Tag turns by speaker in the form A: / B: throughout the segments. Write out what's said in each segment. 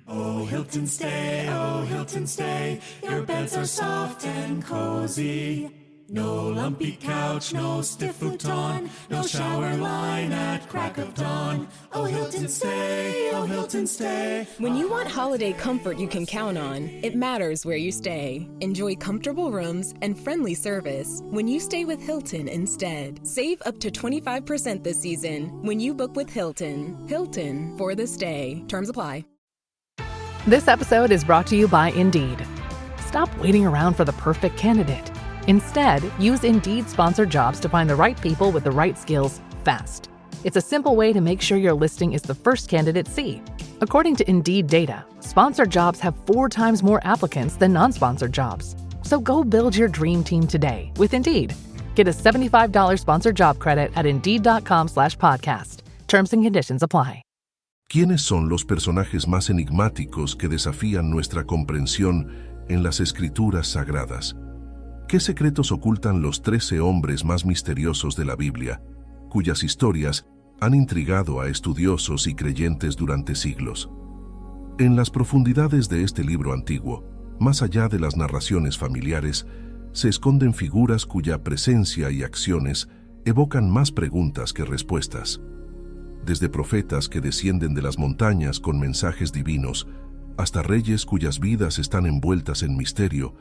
A: Oh, Hilton, stay, your beds are soft and cozy. No lumpy couch, no stiff futon, no shower line at crack of dawn. Oh, Hilton, stay.
B: When you want holiday comfort you can count on, it matters where you stay. Enjoy comfortable rooms and friendly service when you stay with Hilton instead. Save up to 25% this season when you book with Hilton. Hilton for the stay. Terms apply.
C: This episode is brought to you by Indeed. Stop waiting around for the perfect candidate. Instead, use Indeed sponsored jobs to find the right people with the right skills fast. It's a simple way to make sure your listing is the first candidates see. According to Indeed data, sponsored jobs have 4 times more applicants than non-sponsored jobs. So go build your dream team today with Indeed. Get a $75 sponsored job credit at Indeed.com/podcast. Terms and conditions apply.
D: ¿Quiénes son los personajes más enigmáticos que desafían nuestra comprensión en las Escrituras Sagradas? ¿Qué secretos ocultan los 13 hombres más misteriosos de la Biblia, cuyas historias han intrigado a estudiosos y creyentes durante siglos? En las profundidades de este libro antiguo, más allá de las narraciones familiares, se esconden figuras cuya presencia y acciones evocan más preguntas que respuestas. Desde profetas que descienden de las montañas con mensajes divinos, hasta reyes cuyas vidas están envueltas en misterio,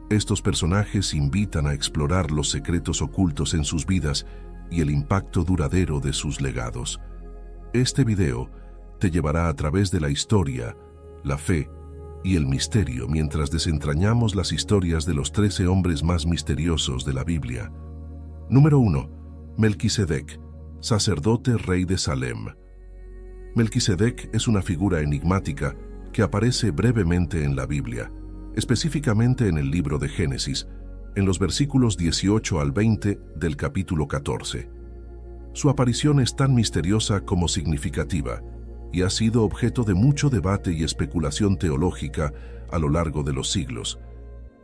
D: estos personajes invitan a explorar los secretos ocultos en sus vidas y el impacto duradero de sus legados. Este video te llevará a través de la historia, la fe y el misterio mientras desentrañamos las historias de los 13 hombres más misteriosos de la Biblia. Número 1. Melquisedec, sacerdote rey de Salem. Melquisedec es una figura enigmática que aparece brevemente en la Biblia, específicamente en el libro de Génesis, en los versículos 18 al 20 del capítulo 14. Su aparición es tan misteriosa como significativa y ha sido objeto de mucho debate y especulación teológica a lo largo de los siglos.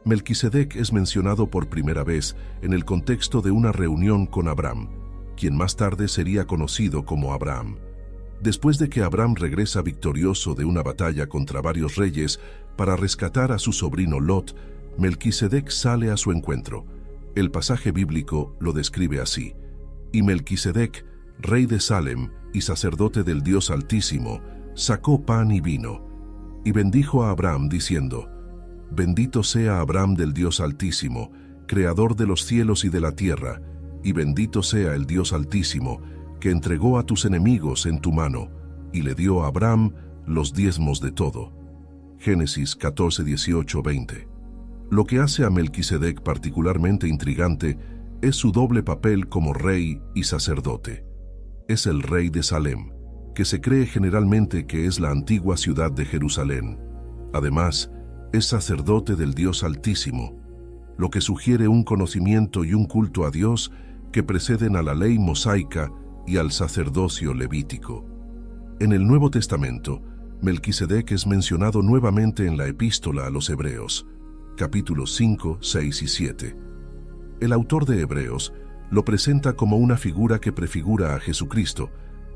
D: Melquisedec es mencionado por primera vez en el contexto de una reunión con Abraham, quien más tarde sería conocido como Abraham. Después de que Abraham regresa victorioso de una batalla contra varios reyes para rescatar a su sobrino Lot, Melquisedec sale a su encuentro. El pasaje bíblico lo describe así: y Melquisedec, rey de Salem y sacerdote del Dios Altísimo, sacó pan y vino, y bendijo a Abraham diciendo: bendito sea Abraham del Dios Altísimo, creador de los cielos y de la tierra, y bendito sea el Dios Altísimo, que entregó a tus enemigos en tu mano, y le dio a Abraham los diezmos de todo. Génesis 14, 18, 20. Lo que hace a Melquisedec particularmente intrigante es su doble papel como rey y sacerdote. Es el rey de Salem, que se cree generalmente que es la antigua ciudad de Jerusalén. Además, es sacerdote del Dios Altísimo, lo que sugiere un conocimiento y un culto a Dios que preceden a la ley mosaica y al sacerdocio levítico. En el Nuevo Testamento, Melquisedec es mencionado nuevamente en la Epístola a los Hebreos, capítulos 5, 6 y 7. El autor de Hebreos lo presenta como una figura que prefigura a Jesucristo,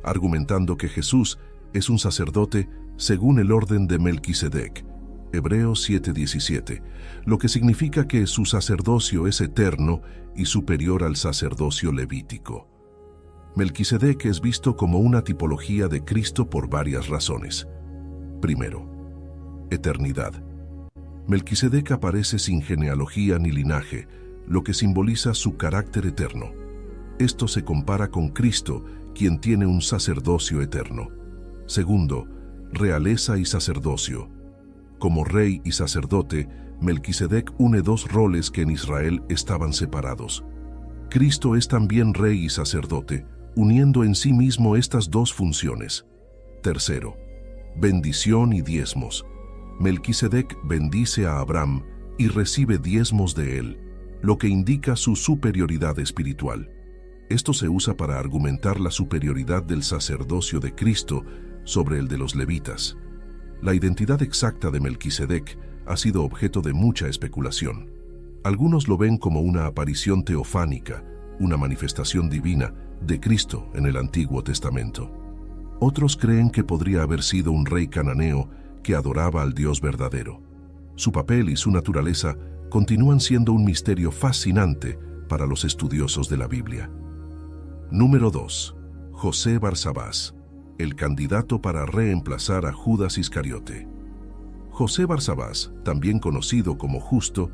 D: argumentando que Jesús es un sacerdote según el orden de Melquisedec, Hebreos 7:17, lo que significa que su sacerdocio es eterno y superior al sacerdocio levítico. Melquisedec es visto como una tipología de Cristo por varias razones. Primero, eternidad. Melquisedec aparece sin genealogía ni linaje, lo que simboliza su carácter eterno. Esto se compara con Cristo, quien tiene un sacerdocio eterno. Segundo, realeza y sacerdocio. Como rey y sacerdote, Melquisedec une 2 roles que en Israel estaban separados. Cristo es también rey y sacerdote, uniendo en sí mismo estas 2 funciones. Tercero, bendición y diezmos. Melquisedec bendice a Abraham y recibe diezmos de él, lo que indica su superioridad espiritual. Esto se usa para argumentar la superioridad del sacerdocio de Cristo sobre el de los levitas. La identidad exacta de Melquisedec ha sido objeto de mucha especulación. Algunos lo ven como una aparición teofánica, una manifestación divina de Cristo en el Antiguo Testamento. Otros creen que podría haber sido un rey cananeo que adoraba al Dios verdadero. Su papel y su naturaleza continúan siendo un misterio fascinante para los estudiosos de la Biblia. Número 2. José Barsabás, el candidato para reemplazar a Judas Iscariote. José Barsabás, también conocido como Justo,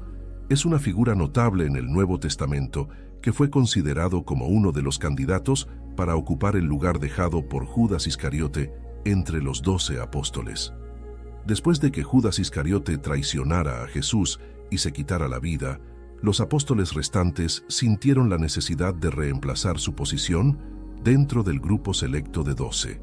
D: es una figura notable en el Nuevo Testamento que fue considerado como uno de los candidatos para ocupar el lugar dejado por Judas Iscariote entre los 12 apóstoles. Después de que Judas Iscariote traicionara a Jesús y se quitara la vida, los apóstoles restantes sintieron la necesidad de reemplazar su posición dentro del grupo selecto de 12.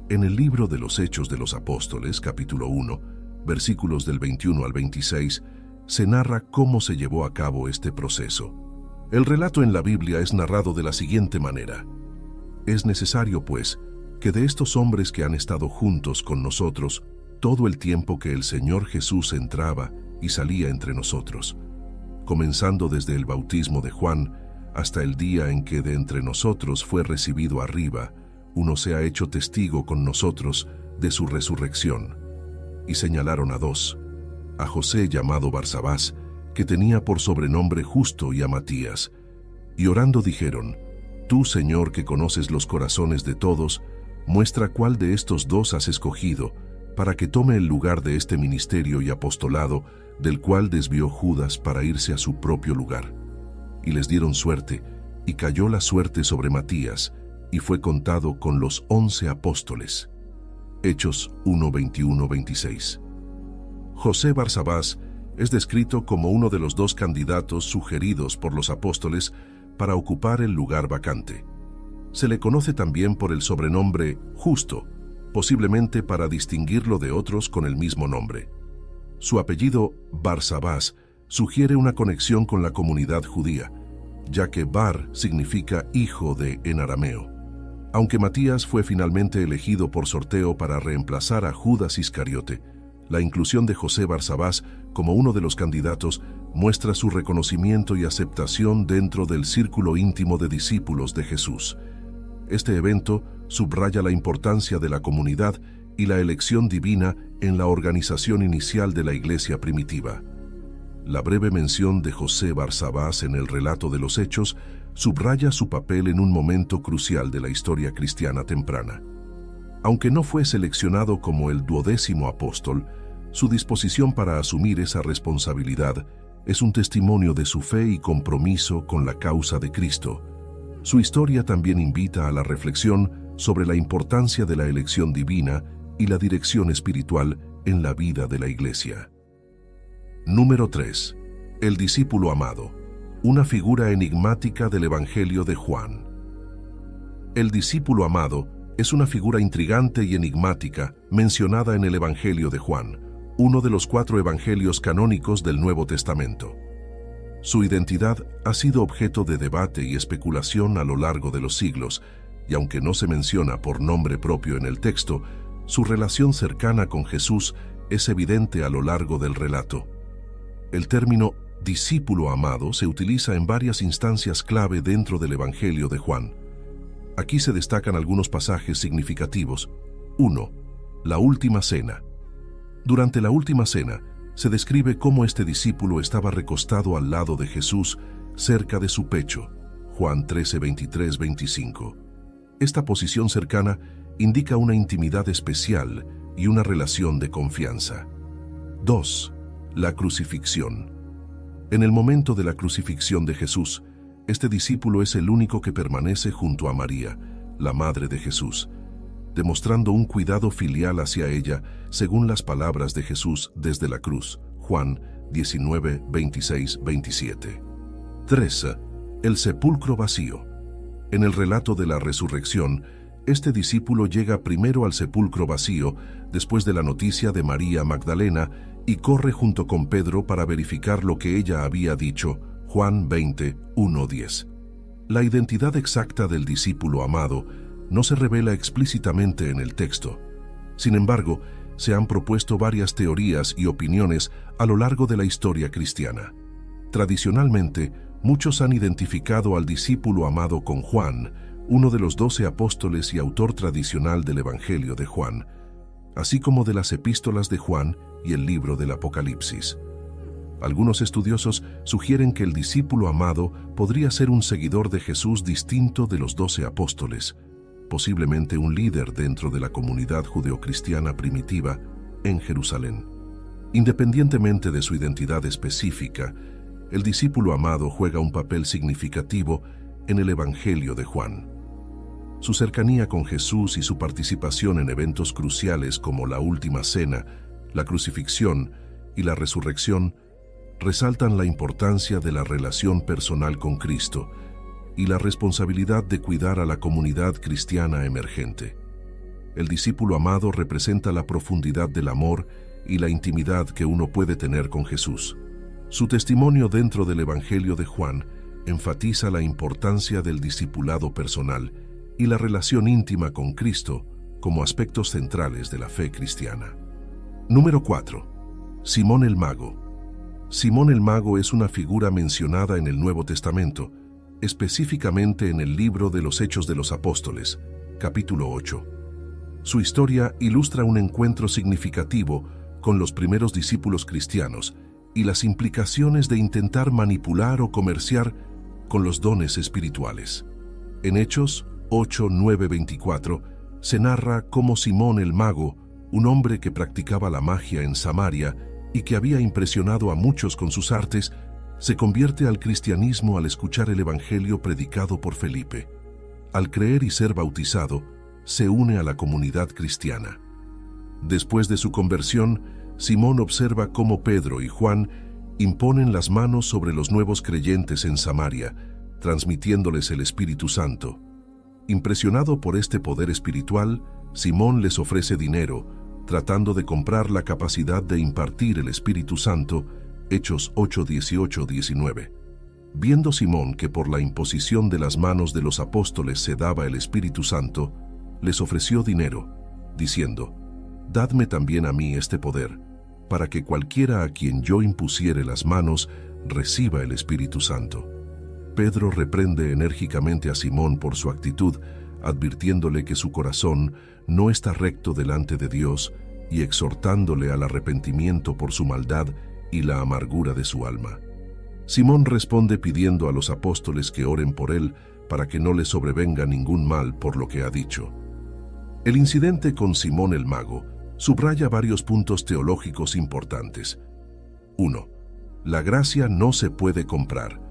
D: En el libro de los Hechos de los Apóstoles, capítulo 1, versículos del 21 al 26, se narra cómo se llevó a cabo este proceso. El relato en la Biblia es narrado de la siguiente manera. Es necesario, pues, que de estos hombres que han estado juntos con nosotros todo el tiempo que el Señor Jesús entraba y salía entre nosotros, comenzando desde el bautismo de Juan hasta el día en que de entre nosotros fue recibido arriba, uno se ha hecho testigo con nosotros de su resurrección. Y señalaron a 2, a José llamado Barsabás, que tenía por sobrenombre Justo, y a Matías. Y orando dijeron: Tú, Señor, que conoces los corazones de todos, muestra cuál de estos 2 has escogido, para que tome el lugar de este ministerio y apostolado, del cual desvió Judas para irse a su propio lugar. Y les dieron suerte, y cayó la suerte sobre Matías, y fue contado con los 11 apóstoles. Hechos 1, 21, 26. José Barsabás es descrito como uno de los 2 candidatos sugeridos por los apóstoles para ocupar el lugar vacante. Se le conoce también por el sobrenombre Justo, posiblemente para distinguirlo de otros con el mismo nombre. Su apellido, Barsabás, sugiere una conexión con la comunidad judía, ya que Bar significa hijo en arameo. Aunque Matías fue finalmente elegido por sorteo para reemplazar a Judas Iscariote, la inclusión de José Barsabás como uno de los candidatos muestra su reconocimiento y aceptación dentro del círculo íntimo de discípulos de Jesús. Este evento subraya la importancia de la comunidad y la elección divina en la organización inicial de la iglesia primitiva. La breve mención de José Barsabás en el relato de los Hechos subraya su papel en un momento crucial de la historia cristiana temprana. Aunque no fue seleccionado como el 12º apóstol, su disposición para asumir esa responsabilidad es un testimonio de su fe y compromiso con la causa de Cristo. Su historia también invita a la reflexión sobre la importancia de la elección divina y la dirección espiritual en la vida de la Iglesia. Número 3. El discípulo amado, una figura enigmática del Evangelio de Juan. El discípulo amado es una figura intrigante y enigmática mencionada en el Evangelio de Juan, uno de los 4 evangelios canónicos del Nuevo Testamento. Su identidad ha sido objeto de debate y especulación a lo largo de los siglos, y aunque no se menciona por nombre propio en el texto, su relación cercana con Jesús es evidente a lo largo del relato. El término discípulo amado se utiliza en varias instancias clave dentro del Evangelio de Juan. Aquí se destacan algunos pasajes significativos. 1. La última cena. Durante la última cena, se describe cómo este discípulo estaba recostado al lado de Jesús, cerca de su pecho. Juan 13, 23, 25. Esta posición cercana indica una intimidad especial y una relación de confianza. 2. La crucifixión. En el momento de la crucifixión de Jesús, este discípulo es el único que permanece junto a María, la madre de Jesús, demostrando un cuidado filial hacia ella, según las palabras de Jesús desde la cruz. Juan 19, 26, 27. 3. El sepulcro vacío. En el relato de la resurrección, este discípulo llega primero al sepulcro vacío, después de la noticia de María Magdalena, y corre junto con Pedro para verificar lo que ella había dicho. Juan 20, 1, 10. La identidad exacta del discípulo amado no se revela explícitamente en el texto. Sin embargo, se han propuesto varias teorías y opiniones a lo largo de la historia cristiana. Tradicionalmente, muchos han identificado al discípulo amado con Juan, uno de los 12 apóstoles y autor tradicional del Evangelio de Juan, así como de las epístolas de Juan y el libro del Apocalipsis. Algunos estudiosos sugieren que el discípulo amado podría ser un seguidor de Jesús distinto de los 12 apóstoles, posiblemente un líder dentro de la comunidad judeocristiana primitiva en Jerusalén. Independientemente de su identidad específica, el discípulo amado juega un papel significativo en el Evangelio de Juan. Su cercanía con Jesús y su participación en eventos cruciales como la Última Cena, la crucifixión y la resurrección resaltan la importancia de la relación personal con Cristo y la responsabilidad de cuidar a la comunidad cristiana emergente. El discípulo amado representa la profundidad del amor y la intimidad que uno puede tener con Jesús. Su testimonio dentro del Evangelio de Juan enfatiza la importancia del discipulado personal y la relación íntima con Cristo como aspectos centrales de la fe cristiana. Número 4. Simón el Mago. Simón el Mago es una figura mencionada en el Nuevo Testamento, específicamente en el libro de los Hechos de los Apóstoles, capítulo 8. Su historia ilustra un encuentro significativo con los primeros discípulos cristianos y las implicaciones de intentar manipular o comerciar con los dones espirituales. En Hechos 8, 9, 24 se narra cómo Simón el Mago, un hombre que practicaba la magia en Samaria y que había impresionado a muchos con sus artes, se convierte al cristianismo al escuchar el Evangelio predicado por Felipe. Al creer y ser bautizado, se une a la comunidad cristiana. Después de su conversión, Simón observa cómo Pedro y Juan imponen las manos sobre los nuevos creyentes en Samaria, transmitiéndoles el Espíritu Santo. Impresionado por este poder espiritual, Simón les ofrece dinero, tratando de comprar la capacidad de impartir el Espíritu Santo, Hechos 8, 18, 19. Viendo Simón que por la imposición de las manos de los apóstoles se daba el Espíritu Santo, les ofreció dinero, diciendo: «Dadme también a mí este poder, para que cualquiera a quien yo impusiere las manos reciba el Espíritu Santo». Pedro reprende enérgicamente a Simón por su actitud, advirtiéndole que su corazón no está recto delante de Dios y exhortándole al arrepentimiento por su maldad y la amargura de su alma. Simón responde pidiendo a los apóstoles que oren por él para que no le sobrevenga ningún mal por lo que ha dicho. El incidente con Simón el Mago subraya varios puntos teológicos importantes. 1. La gracia no se puede comprar.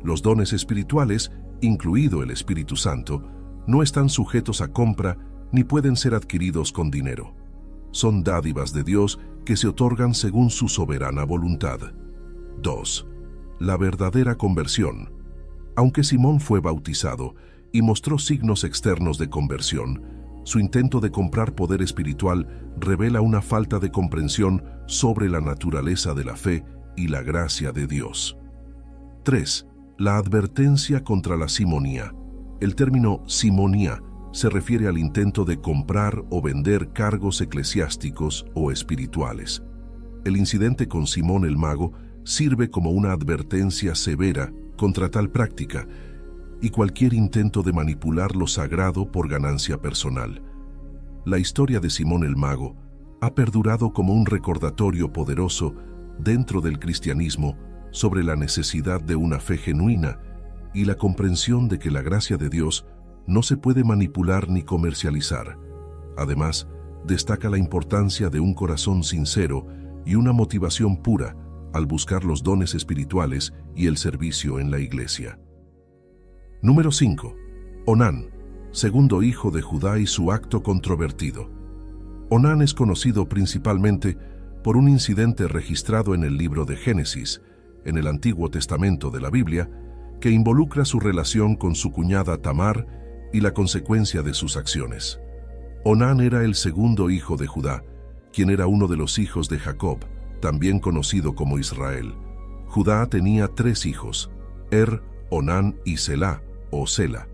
D: Los dones espirituales, incluido el Espíritu Santo, no están sujetos a compra ni pueden ser adquiridos con dinero. Son dádivas de Dios que se otorgan según su soberana voluntad. 2. La verdadera conversión. Aunque Simón fue bautizado y mostró signos externos de conversión, su intento de comprar poder espiritual revela una falta de comprensión sobre la naturaleza de la fe y la gracia de Dios. 3. La advertencia contra la simonía. El término simonía se refiere al intento de comprar o vender cargos eclesiásticos o espirituales. El incidente con Simón el Mago sirve como una advertencia severa contra tal práctica y cualquier intento de manipular lo sagrado por ganancia personal. La historia de Simón el Mago ha perdurado como un recordatorio poderoso dentro del cristianismo sobre la necesidad de una fe genuina y la comprensión de que la gracia de Dios no se puede manipular ni comercializar. Además, destaca la importancia de un corazón sincero y una motivación pura al buscar los dones espirituales y el servicio en la iglesia. Número 5. Onán, segundo hijo de Judá y su acto controvertido. Onán es conocido principalmente por un incidente registrado en el libro de Génesis, en el Antiguo Testamento de la Biblia, que involucra su relación con su cuñada Tamar y la consecuencia de sus acciones. Onán era el segundo hijo de Judá, quien era uno de los hijos de Jacob, también conocido como Israel. Judá tenía 3 hijos, Onán y Selá, o Sela.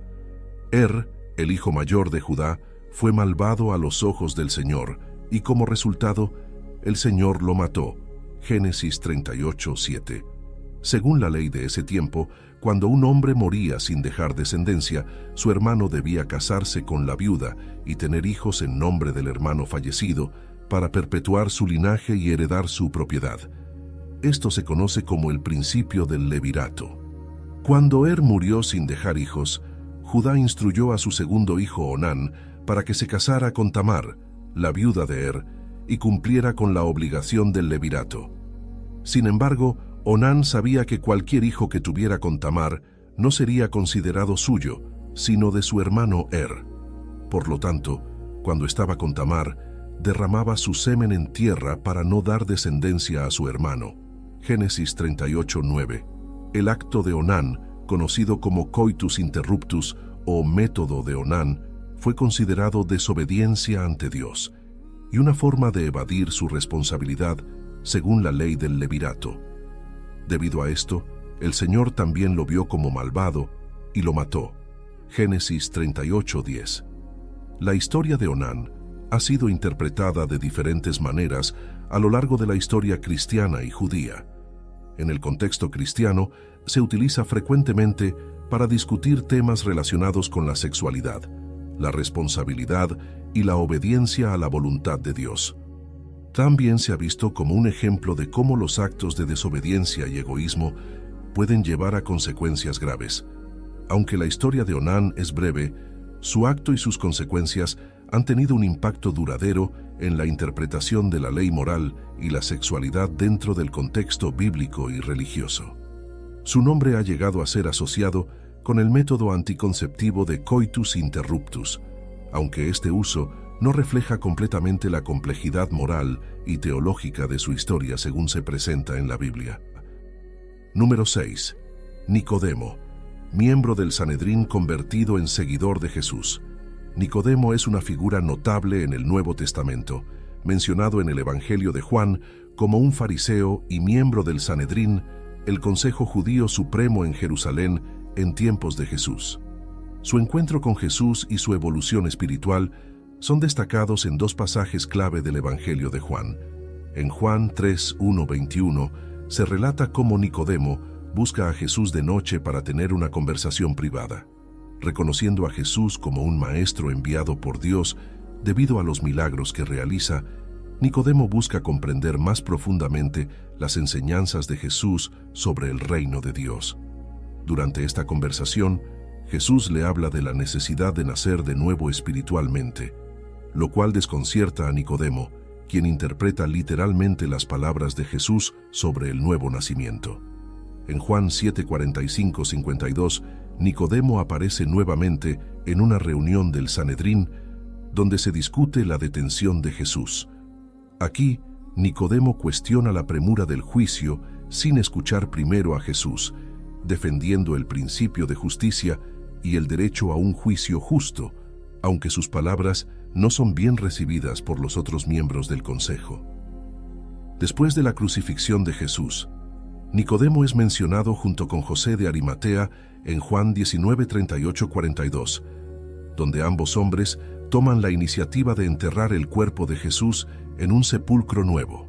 D: El hijo mayor de Judá, fue malvado a los ojos del Señor, y como resultado, el Señor lo mató. Génesis 38:7. Según la ley de ese tiempo, cuando un hombre moría sin dejar descendencia, su hermano debía casarse con la viuda y tener hijos en nombre del hermano fallecido para perpetuar su linaje y heredar su propiedad. Esto se conoce como el principio del levirato. Cuando murió sin dejar hijos, Judá instruyó a su segundo hijo Onán para que se casara con Tamar, la viuda de y cumpliera con la obligación del levirato. Sin embargo, Onán sabía que cualquier hijo que tuviera con Tamar no sería considerado suyo, sino de su hermano Por lo tanto, cuando estaba con Tamar, derramaba su semen en tierra para no dar descendencia a su hermano. Génesis 38:9. El acto de Onán, conocido como coitus interruptus o método de Onán, fue considerado desobediencia ante Dios y una forma de evadir su responsabilidad según la ley del levirato. Debido a esto, el Señor también lo vio como malvado y lo mató. Génesis 38:10. La historia de Onán ha sido interpretada de diferentes maneras a lo largo de la historia cristiana y judía. En el contexto cristiano, se utiliza frecuentemente para discutir temas relacionados con la sexualidad, la responsabilidad y la obediencia a la voluntad de Dios. También se ha visto como un ejemplo de cómo los actos de desobediencia y egoísmo pueden llevar a consecuencias graves. Aunque la historia de Onán es breve, su acto y sus consecuencias han tenido un impacto duradero en la interpretación de la ley moral y la sexualidad dentro del contexto bíblico y religioso. Su nombre ha llegado a ser asociado con el método anticonceptivo de coitus interruptus, aunque este uso no refleja completamente la complejidad moral y teológica de su historia según se presenta en la Biblia. Número 6. Nicodemo, miembro del Sanedrín convertido en seguidor de Jesús. Nicodemo es una figura notable en el Nuevo Testamento, mencionado en el Evangelio de Juan como un fariseo y miembro del Sanedrín, el Consejo Judío Supremo en Jerusalén en tiempos de Jesús. Su encuentro con Jesús y su evolución espiritual son destacados en dos pasajes clave del Evangelio de Juan. En Juan 3:1-21 se relata cómo Nicodemo busca a Jesús de noche para tener una conversación privada. Reconociendo a Jesús como un maestro enviado por Dios debido a los milagros que realiza, Nicodemo busca comprender más profundamente las enseñanzas de Jesús sobre el reino de Dios. Durante esta conversación, Jesús le habla de la necesidad de nacer de nuevo espiritualmente, lo cual desconcierta a Nicodemo, quien interpreta literalmente las palabras de Jesús sobre el nuevo nacimiento. En Juan 7:45-52, Nicodemo aparece nuevamente en una reunión del Sanedrín, donde se discute la detención de Jesús. Aquí, Nicodemo cuestiona la premura del juicio sin escuchar primero a Jesús, defendiendo el principio de justicia y el derecho a un juicio justo, aunque sus palabras no son bien recibidas por los otros miembros del consejo. Después de la crucifixión de Jesús, Nicodemo es mencionado junto con José de Arimatea en Juan 19:38-42, donde ambos hombres toman la iniciativa de enterrar el cuerpo de Jesús en un sepulcro nuevo.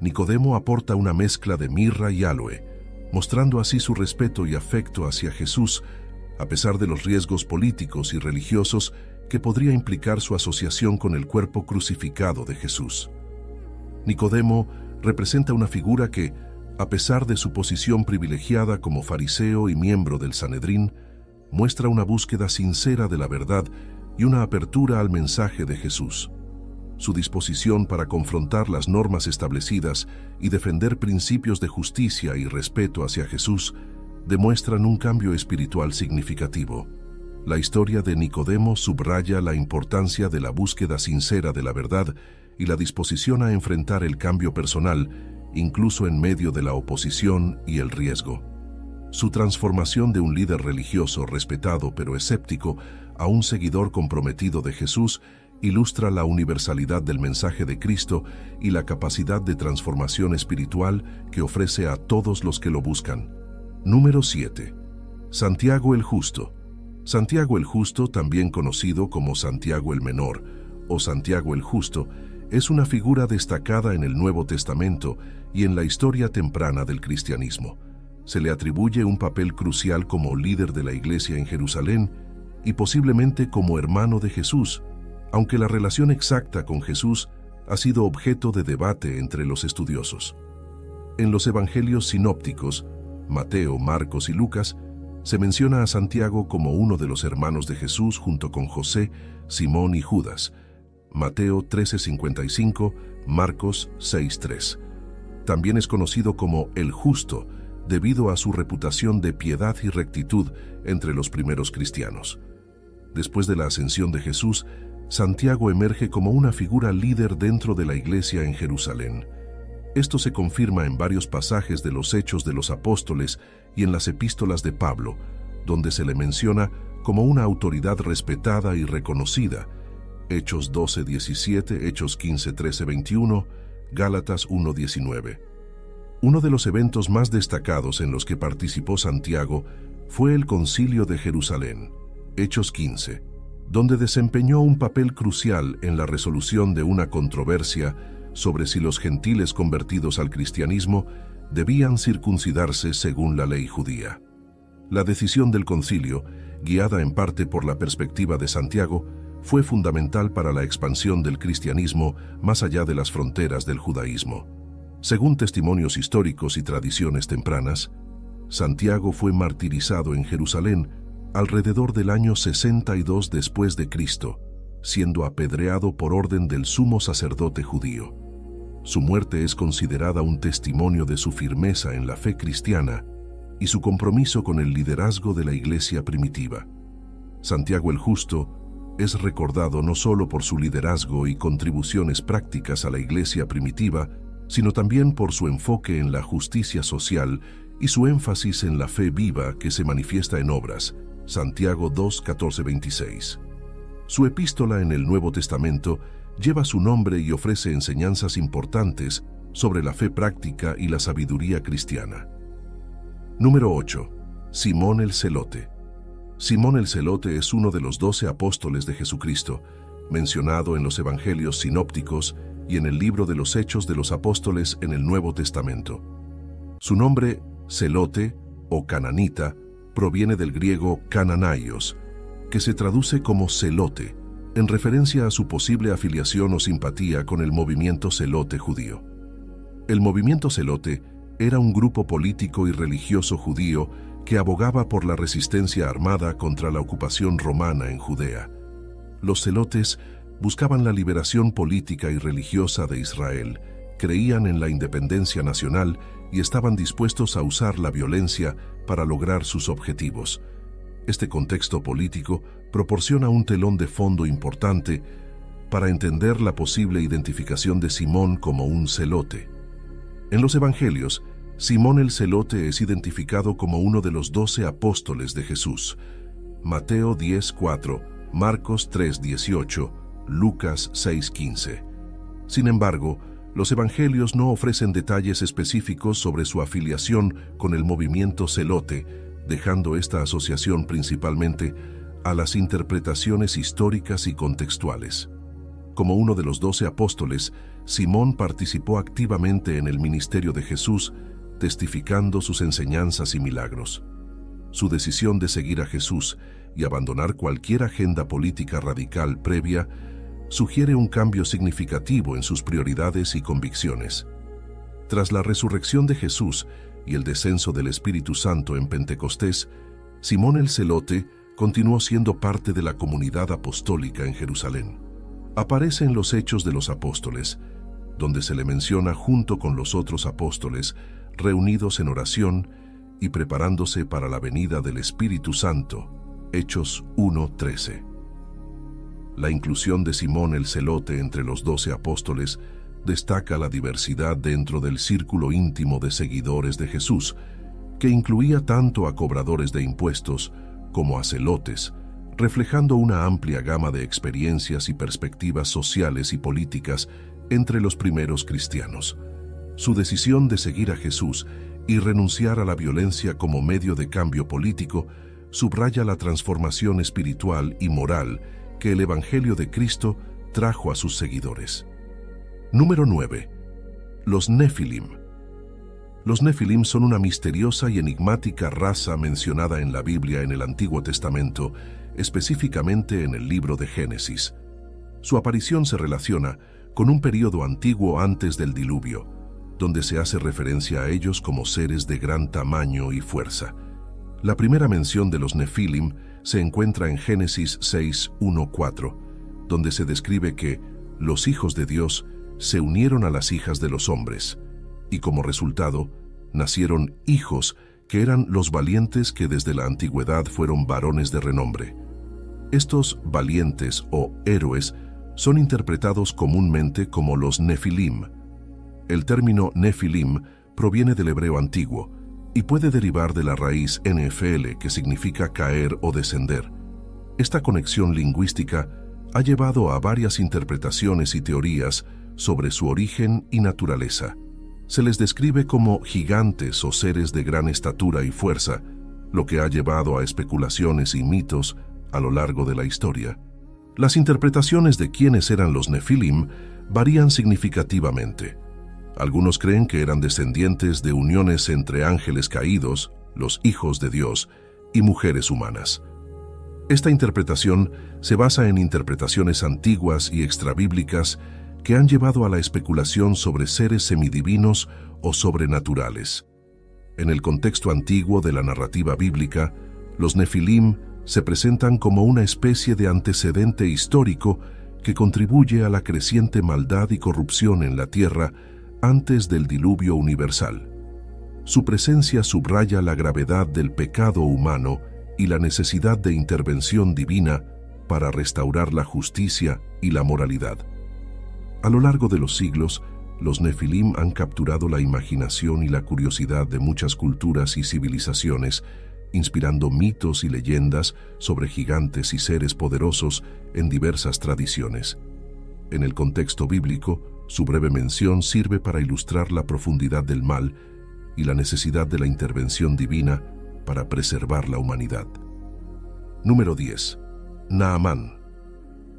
D: Nicodemo aporta una mezcla de mirra y áloe, mostrando así su respeto y afecto hacia Jesús, a pesar de los riesgos políticos y religiosos que podría implicar su asociación con el cuerpo crucificado de Jesús. Nicodemo representa una figura que, a pesar de su posición privilegiada como fariseo y miembro del Sanedrín, muestra una búsqueda sincera de la verdad y una apertura al mensaje de Jesús. Su disposición para confrontar las normas establecidas y defender principios de justicia y respeto hacia Jesús demuestran un cambio espiritual significativo. La historia de Nicodemo subraya la importancia de la búsqueda sincera de la verdad y la disposición a enfrentar el cambio personal, incluso en medio de la oposición y el riesgo. Su transformación de un líder religioso respetado pero escéptico a un seguidor comprometido de Jesús ilustra la universalidad del mensaje de Cristo y la capacidad de transformación espiritual que ofrece a todos los que lo buscan. Número 7. Santiago el Justo. Santiago el Justo, también conocido como Santiago el Menor o Santiago el Justo, es una figura destacada en el Nuevo Testamento y en la historia temprana del cristianismo. Se le atribuye un papel crucial como líder de la iglesia en Jerusalén y posiblemente como hermano de Jesús, aunque la relación exacta con Jesús ha sido objeto de debate entre los estudiosos. En los evangelios sinópticos, Mateo, Marcos y Lucas, se menciona a Santiago como uno de los hermanos de Jesús junto con José, Simón y Judas, Mateo 13:55, Marcos 6:3. También es conocido como el Justo, debido a su reputación de piedad y rectitud entre los primeros cristianos. Después de la ascensión de Jesús, Santiago emerge como una figura líder dentro de la iglesia en Jerusalén. Esto se confirma en varios pasajes de los Hechos de los Apóstoles y en las epístolas de Pablo, donde se le menciona como una autoridad respetada y reconocida. Hechos 12:17, Hechos 15:13-21, Gálatas 1:19. Uno de los eventos más destacados en los que participó Santiago fue el Concilio de Jerusalén, Hechos 15, donde desempeñó un papel crucial en la resolución de una controversia sobre si los gentiles convertidos al cristianismo debían circuncidarse según la ley judía. La decisión del concilio, guiada en parte por la perspectiva de Santiago, fue fundamental para la expansión del cristianismo más allá de las fronteras del judaísmo. Según testimonios históricos y tradiciones tempranas, Santiago fue martirizado en Jerusalén alrededor del año 62 después de Cristo, siendo apedreado por orden del sumo sacerdote judío. Su muerte es considerada un testimonio de su firmeza en la fe cristiana y su compromiso con el liderazgo de la iglesia primitiva. Santiago el Justo es recordado no solo por su liderazgo y contribuciones prácticas a la iglesia primitiva, sino también por su enfoque en la justicia social y su énfasis en la fe viva que se manifiesta en obras. Santiago 2:14-26. Su epístola en el Nuevo Testamento lleva su nombre y ofrece enseñanzas importantes sobre la fe práctica y la sabiduría cristiana. Número 8. Simón el Celote. Simón el Celote es uno de los 12 apóstoles de Jesucristo, mencionado en los evangelios sinópticos y en el libro de los Hechos de los Apóstoles en el Nuevo Testamento. Su nombre, Celote o Cananita, proviene del griego Cananaios, que se traduce como celote, en referencia a su posible afiliación o simpatía con el movimiento celote judío. El movimiento celote era un grupo político y religioso judío que abogaba por la resistencia armada contra la ocupación romana en Judea. Los celotes buscaban la liberación política y religiosa de Israel, creían en la independencia nacional y estaban dispuestos a usar la violencia para lograr sus objetivos. Este contexto político proporciona un telón de fondo importante para entender la posible identificación de Simón como un celote. En los evangelios, Simón el Celote es identificado como uno de los 12 apóstoles de Jesús. Mateo 10:4, Marcos 3:18, Lucas 6:15. Sin embargo, los evangelios no ofrecen detalles específicos sobre su afiliación con el movimiento celote, dejando esta asociación principalmente a las interpretaciones históricas y contextuales. Como uno de los 12 apóstoles, Simón participó activamente en el ministerio de Jesús, testificando sus enseñanzas y milagros. Su decisión de seguir a Jesús y abandonar cualquier agenda política radical previa sugiere un cambio significativo en sus prioridades y convicciones. Tras la resurrección de Jesús y el descenso del Espíritu Santo en Pentecostés, Simón el Celote continuó siendo parte de la comunidad apostólica en Jerusalén. Aparece en los Hechos de los Apóstoles, donde se le menciona junto con los otros apóstoles, reunidos en oración y preparándose para la venida del Espíritu Santo. Hechos 1:13. La inclusión de Simón el Celote entre los 12 apóstoles destaca la diversidad dentro del círculo íntimo de seguidores de Jesús, que incluía tanto a cobradores de impuestos como a celotes, reflejando una amplia gama de experiencias y perspectivas sociales y políticas entre los primeros cristianos. Su decisión de seguir a Jesús y renunciar a la violencia como medio de cambio político subraya la transformación espiritual y moral que el Evangelio de Cristo trajo a sus seguidores. Número 9. Los Nefilim. Los Nefilim son una misteriosa y enigmática raza mencionada en la Biblia en el Antiguo Testamento, específicamente en el libro de Génesis. Su aparición se relaciona con un período antiguo antes del diluvio, donde se hace referencia a ellos como seres de gran tamaño y fuerza. La primera mención de los Nefilim se encuentra en Génesis 6:1-4, donde se describe que los hijos de Dios se unieron a las hijas de los hombres, y como resultado, nacieron hijos que eran los valientes que desde la antigüedad fueron varones de renombre. Estos valientes o héroes son interpretados comúnmente como los Nefilim. El término Nefilim proviene del hebreo antiguo y puede derivar de la raíz NFL, que significa caer o descender. Esta conexión lingüística ha llevado a varias interpretaciones y teorías sobre su origen y naturaleza. Se les describe como gigantes o seres de gran estatura y fuerza, lo que ha llevado a especulaciones y mitos a lo largo de la historia. Las interpretaciones de quiénes eran los Nefilim varían significativamente. Algunos creen que eran descendientes de uniones entre ángeles caídos, los hijos de Dios, y mujeres humanas. Esta interpretación se basa en interpretaciones antiguas y extrabíblicas que han llevado a la especulación sobre seres semidivinos o sobrenaturales. En el contexto antiguo de la narrativa bíblica, los Nefilim se presentan como una especie de antecedente histórico que contribuye a la creciente maldad y corrupción en la tierra antes del diluvio universal. Su presencia subraya la gravedad del pecado humano y la necesidad de intervención divina para restaurar la justicia y la moralidad. A lo largo de los siglos, los Nefilim han capturado la imaginación y la curiosidad de muchas culturas y civilizaciones, inspirando mitos y leyendas sobre gigantes y seres poderosos en diversas tradiciones. En el contexto bíblico, su breve mención sirve para ilustrar la profundidad del mal y la necesidad de la intervención divina para preservar la humanidad. Número 10. Naamán.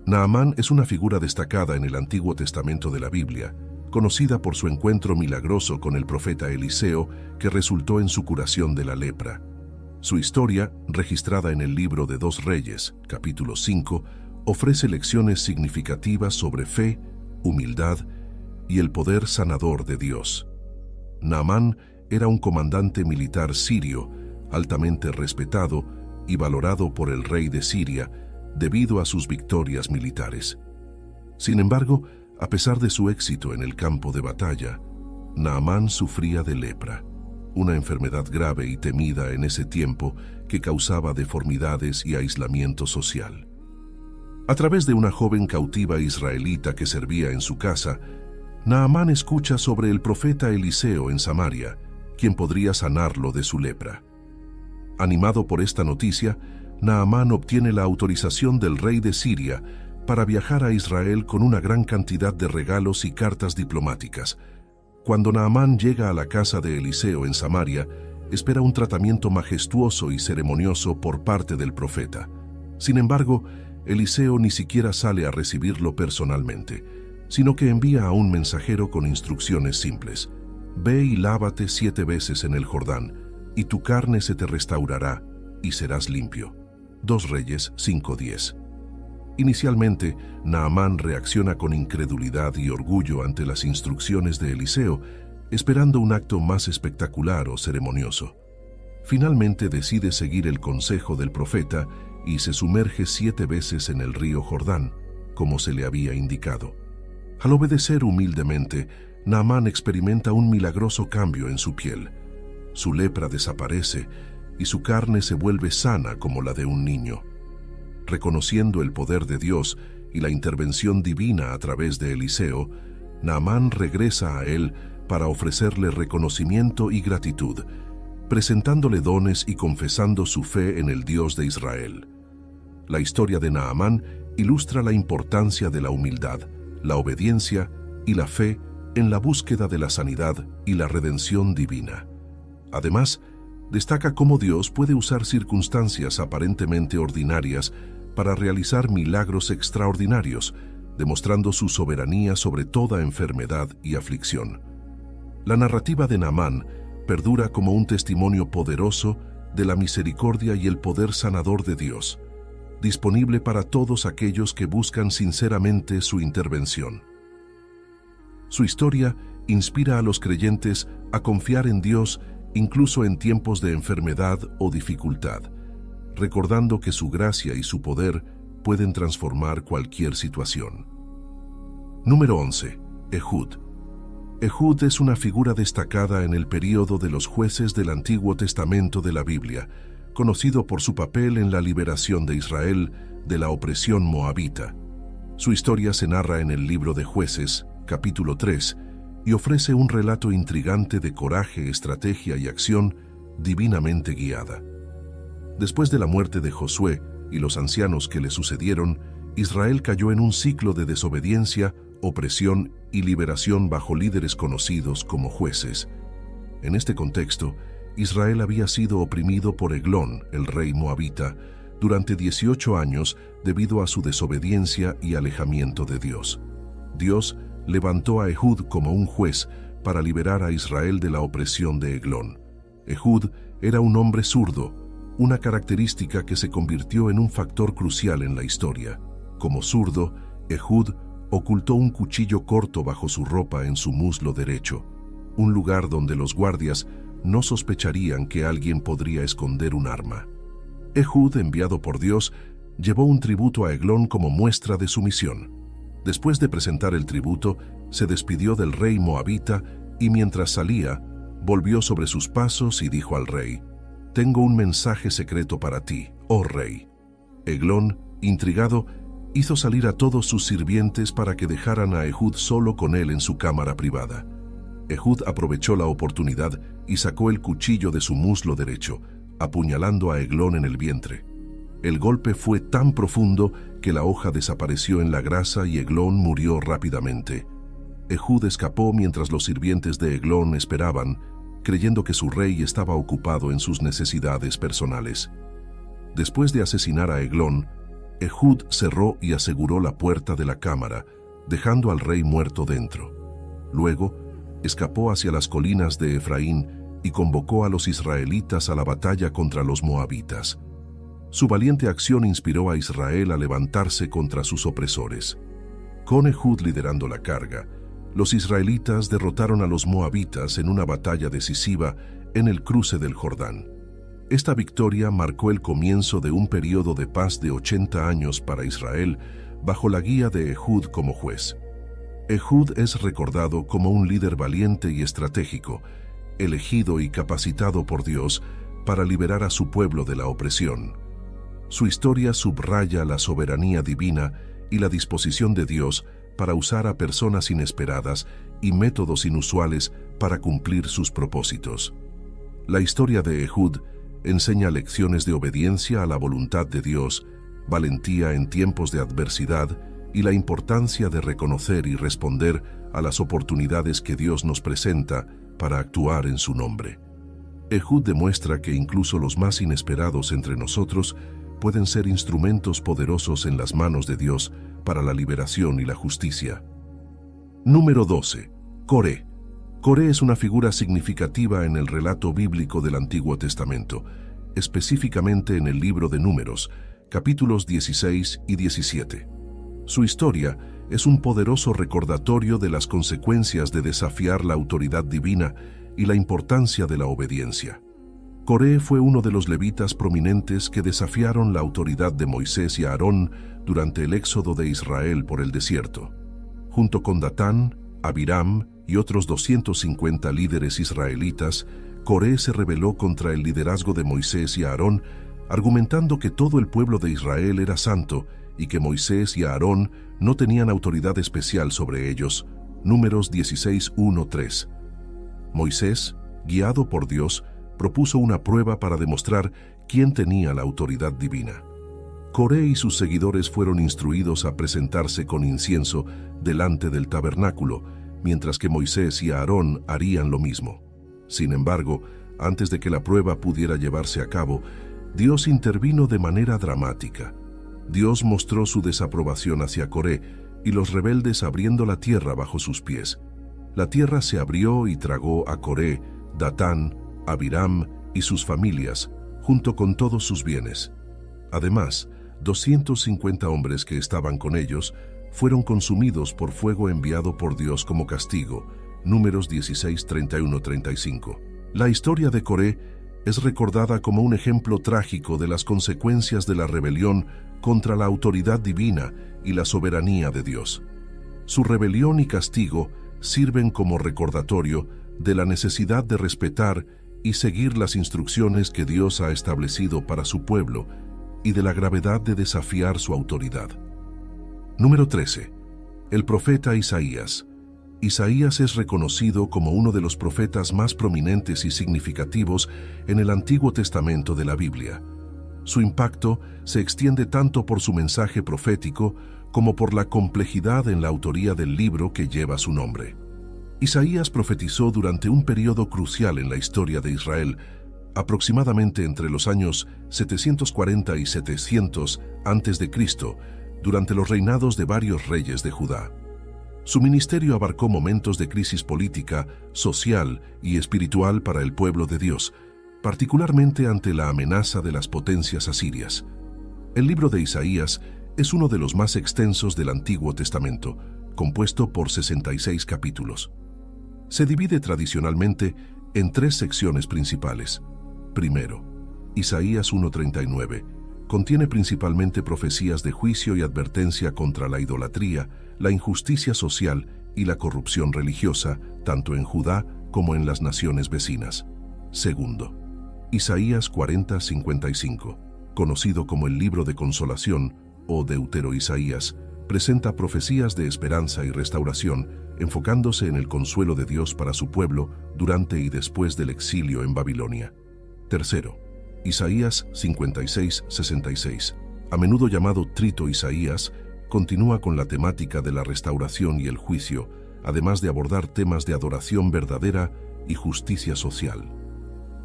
D: Naamán es una figura destacada en el Antiguo Testamento de la Biblia, conocida por su encuentro milagroso con el profeta Eliseo que resultó en su curación de la lepra. Su historia, registrada en el libro de 2 Reyes, capítulo 5, ofrece lecciones significativas sobre fe, humildad y el poder sanador de Dios. Naamán era un comandante militar sirio, altamente respetado y valorado por el rey de Siria debido a sus victorias militares. Sin embargo, a pesar de su éxito en el campo de batalla, Naamán sufría de lepra, una enfermedad grave y temida en ese tiempo que causaba deformidades y aislamiento social. A través de una joven cautiva israelita que servía en su casa, Naamán escucha sobre el profeta Eliseo en Samaria, quien podría sanarlo de su lepra. Animado por esta noticia, Naamán obtiene la autorización del rey de Siria para viajar a Israel con una gran cantidad de regalos y cartas diplomáticas. Cuando Naamán llega a la casa de Eliseo en Samaria, espera un tratamiento majestuoso y ceremonioso por parte del profeta. Sin embargo, Eliseo ni siquiera sale a recibirlo personalmente, sino que envía a un mensajero con instrucciones simples. Ve y lávate 7 veces en el Jordán, y tu carne se te restaurará, y serás limpio. 2 Reyes 5:10. Inicialmente, Naamán reacciona con incredulidad y orgullo ante las instrucciones de Eliseo, esperando un acto más espectacular o ceremonioso. Finalmente decide seguir el consejo del profeta y se sumerge 7 veces en el río Jordán, como se le había indicado. Al obedecer humildemente, Naamán experimenta un milagroso cambio en su piel. Su lepra desaparece y su carne se vuelve sana como la de un niño. Reconociendo el poder de Dios y la intervención divina a través de Eliseo, Naamán regresa a él para ofrecerle reconocimiento y gratitud, presentándole dones y confesando su fe en el Dios de Israel. La historia de Naamán ilustra la importancia de la humildad, la obediencia y la fe en la búsqueda de la sanidad y la redención divina. Además, destaca cómo Dios puede usar circunstancias aparentemente ordinarias para realizar milagros extraordinarios, demostrando su soberanía sobre toda enfermedad y aflicción. La narrativa de Naamán perdura como un testimonio poderoso de la misericordia y el poder sanador de Dios, disponible para todos aquellos que buscan sinceramente su intervención. Su historia inspira a los creyentes a confiar en Dios incluso en tiempos de enfermedad o dificultad, recordando que su gracia y su poder pueden transformar cualquier situación. Número 11. Ehud. Ehud es una figura destacada en el período de los jueces del Antiguo Testamento de la Biblia, conocido por su papel en la liberación de Israel de la opresión moabita. Su historia se narra en el libro de Jueces, capítulo 3, y ofrece un relato intrigante de coraje, estrategia y acción divinamente guiada. Después de la muerte de Josué y los ancianos que le sucedieron, Israel cayó en un ciclo de desobediencia, opresión y liberación bajo líderes conocidos como jueces. En este contexto, Israel había sido oprimido por Eglón, el rey moabita, durante 18 años debido a su desobediencia y alejamiento de Dios. Dios levantó a Ehud como un juez para liberar a Israel de la opresión de Eglón. Ehud era un hombre zurdo, una característica que se convirtió en un factor crucial en la historia. Como zurdo, Ehud ocultó un cuchillo corto bajo su ropa en su muslo derecho, un lugar donde los guardias no sospecharían que alguien podría esconder un arma. Ehud, enviado por Dios, llevó un tributo a Eglón como muestra de su misión. Después de presentar el tributo, se despidió del rey moabita y mientras salía, volvió sobre sus pasos y dijo al rey: «Tengo un mensaje secreto para ti, oh rey». Eglón, intrigado, hizo salir a todos sus sirvientes para que dejaran a Ehud solo con él en su cámara privada. Ehud aprovechó la oportunidad y sacó el cuchillo de su muslo derecho, apuñalando a Eglón en el vientre. El golpe fue tan profundo que la hoja desapareció en la grasa y Eglón murió rápidamente. Ehud escapó mientras los sirvientes de Eglón esperaban, creyendo que su rey estaba ocupado en sus necesidades personales. Después de asesinar a Eglón, Ehud cerró y aseguró la puerta de la cámara, dejando al rey muerto dentro. Luego, escapó hacia las colinas de Efraín y convocó a los israelitas a la batalla contra los moabitas. Su valiente acción inspiró a Israel a levantarse contra sus opresores. Con Ehud liderando la carga, los israelitas derrotaron a los moabitas en una batalla decisiva en el cruce del Jordán. Esta victoria marcó el comienzo de un periodo de paz de 80 años para Israel bajo la guía de Ehud como juez. Ehud es recordado como un líder valiente y estratégico, elegido y capacitado por Dios para liberar a su pueblo de la opresión. Su historia subraya la soberanía divina y la disposición de Dios para usar a personas inesperadas y métodos inusuales para cumplir sus propósitos. La historia de Ehud enseña lecciones de obediencia a la voluntad de Dios, valentía en tiempos de adversidad y la importancia de reconocer y responder a las oportunidades que Dios nos presenta para actuar en su nombre. Ehud demuestra que incluso los más inesperados entre nosotros pueden ser instrumentos poderosos en las manos de Dios para la liberación y la justicia. Número 12. Coré. Coré es una figura significativa en el relato bíblico del Antiguo Testamento, específicamente en el libro de Números, capítulos 16 y 17. Su historia es un poderoso recordatorio de las consecuencias de desafiar la autoridad divina y la importancia de la obediencia. Coré fue uno de los levitas prominentes que desafiaron la autoridad de Moisés y Aarón durante el éxodo de Israel por el desierto. Junto con Datán, Abiram y otros 250 líderes israelitas, Coré se rebeló contra el liderazgo de Moisés y Aarón, argumentando que todo el pueblo de Israel era santo y que Moisés y Aarón no tenían autoridad especial sobre ellos. Números 16:1-3. Moisés, guiado por Dios, propuso una prueba para demostrar quién tenía la autoridad divina. Coré y sus seguidores fueron instruidos a presentarse con incienso delante del tabernáculo, mientras que Moisés y Aarón harían lo mismo. Sin embargo, antes de que la prueba pudiera llevarse a cabo, Dios intervino de manera dramática. Dios mostró su desaprobación hacia Coré y los rebeldes abriendo la tierra bajo sus pies. La tierra se abrió y tragó a Coré, Datán, Abiram y sus familias, junto con todos sus bienes. Además, 250 hombres que estaban con ellos fueron consumidos por fuego enviado por Dios como castigo. Números 16, 31-35. La historia de Coré es recordada como un ejemplo trágico de las consecuencias de la rebelión contra la autoridad divina y la soberanía de Dios. Su rebelión y castigo sirven como recordatorio de la necesidad de respetar y seguir las instrucciones que Dios ha establecido para su pueblo y de la gravedad de desafiar su autoridad. Número 13. El profeta Isaías. Isaías es reconocido como uno de los profetas más prominentes y significativos en el Antiguo Testamento de la Biblia. Su impacto se extiende tanto por su mensaje profético como por la complejidad en la autoría del libro que lleva su nombre. Isaías profetizó durante un periodo crucial en la historia de Israel, aproximadamente entre los años 740 y 700 a.C., durante los reinados de varios reyes de Judá. Su ministerio abarcó momentos de crisis política, social y espiritual para el pueblo de Dios, particularmente ante la amenaza de las potencias asirias. El libro de Isaías es uno de los más extensos del Antiguo Testamento, compuesto por 66 capítulos. Se divide tradicionalmente en 3 secciones principales. Primero, Isaías 1:39, contiene principalmente profecías de juicio y advertencia contra la idolatría, la injusticia social y la corrupción religiosa, tanto en Judá como en las naciones vecinas. Segundo, Isaías 40:55, conocido como el Libro de Consolación o Deutero-Isaías, presenta profecías de esperanza y restauración, enfocándose en el consuelo de Dios para su pueblo durante y después del exilio en Babilonia. Tercero, Isaías 56:66, a menudo llamado Trito Isaías, continúa con la temática de la restauración y el juicio, además de abordar temas de adoración verdadera y justicia social.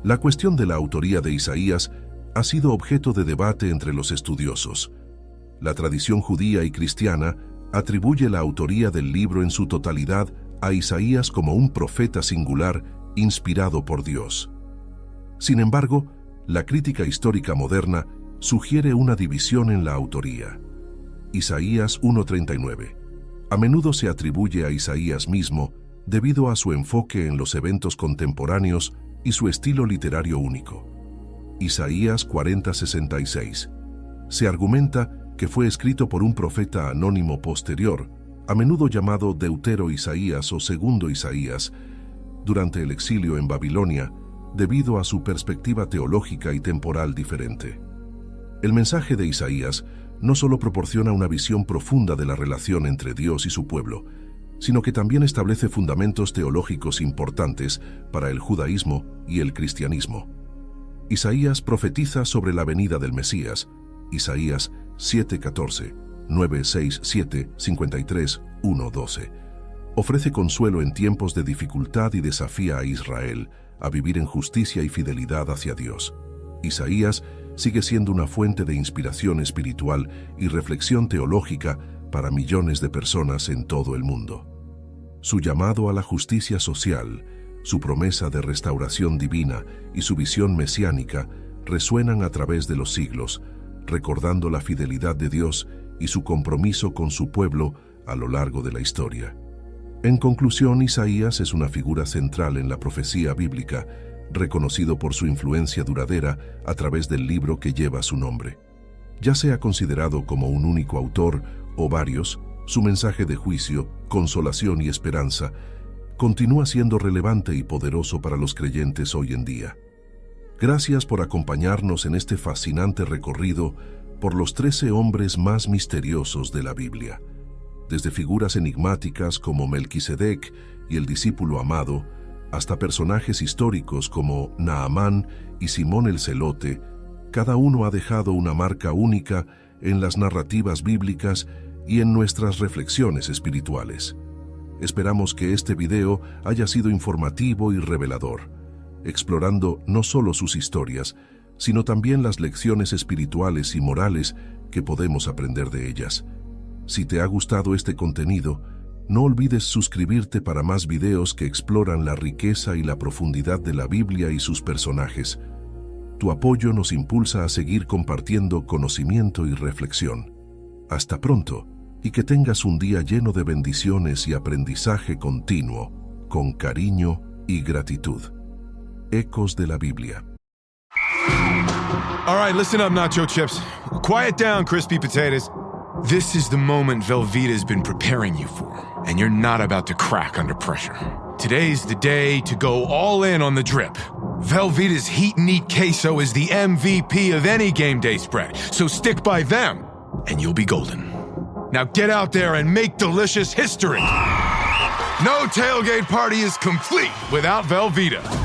D: La cuestión de la autoría de Isaías ha sido objeto de debate entre los estudiosos. La tradición judía y cristiana atribuye la autoría del libro en su totalidad a Isaías como un profeta singular inspirado por Dios. Sin embargo, la crítica histórica moderna sugiere una división en la autoría. Isaías 1:39. A menudo se atribuye a Isaías mismo debido a su enfoque en los eventos contemporáneos y su estilo literario único. Isaías 40:66. Se argumenta que fue escrito por un profeta anónimo posterior, a menudo llamado Deutero-Isaías o Segundo Isaías, durante el exilio en Babilonia, debido a su perspectiva teológica y temporal diferente. El mensaje de Isaías no solo proporciona una visión profunda de la relación entre Dios y su pueblo, sino que también establece fundamentos teológicos importantes para el judaísmo y el cristianismo. Isaías profetiza sobre la venida del Mesías, Isaías 7:14, 9:6-7, 53, 1:12. Ofrece consuelo en tiempos de dificultad y desafía a Israel a vivir en justicia y fidelidad hacia Dios. Isaías sigue siendo una fuente de inspiración espiritual y reflexión teológica para millones de personas en todo el mundo. Su llamado a la justicia social, su promesa de restauración divina y su visión mesiánica resuenan a través de los siglos, recordando la fidelidad de Dios y su compromiso con su pueblo a lo largo de la historia. En conclusión, Isaías es una figura central en la profecía bíblica, reconocido por su influencia duradera a través del libro que lleva su nombre. Ya sea considerado como un único autor o varios, su mensaje de juicio, consolación y esperanza continúa siendo relevante y poderoso para los creyentes hoy en día. Gracias por acompañarnos en este fascinante recorrido por los 13 hombres más misteriosos de la Biblia. Desde figuras enigmáticas como Melquisedec y el discípulo amado, hasta personajes históricos como Naamán y Simón el Celote, cada uno ha dejado una marca única en las narrativas bíblicas y en nuestras reflexiones espirituales. Esperamos que este video haya sido informativo y revelador, explorando no solo sus historias, sino también las lecciones espirituales y morales que podemos aprender de ellas. Si te ha gustado este contenido, No olvides suscribirte para más videos que exploran la riqueza y la profundidad de la Biblia y sus personajes. Tu apoyo nos impulsa a seguir compartiendo conocimiento y reflexión. Hasta pronto, y que tengas un día lleno de bendiciones y aprendizaje continuo, con cariño y gratitud. Ecos de la Biblia.
E: All right, listen up, Nacho Chips. Quiet down, Crispy Potatoes. This is the moment Velveeta's been preparing you for, and you're not about to crack under pressure. Today's the day to go all in on the drip. Velveeta's Heat and Eat Queso is the MVP of any game day spread, so stick by them, and you'll be golden. Now get out there and make delicious history. No tailgate party is complete without Velveeta.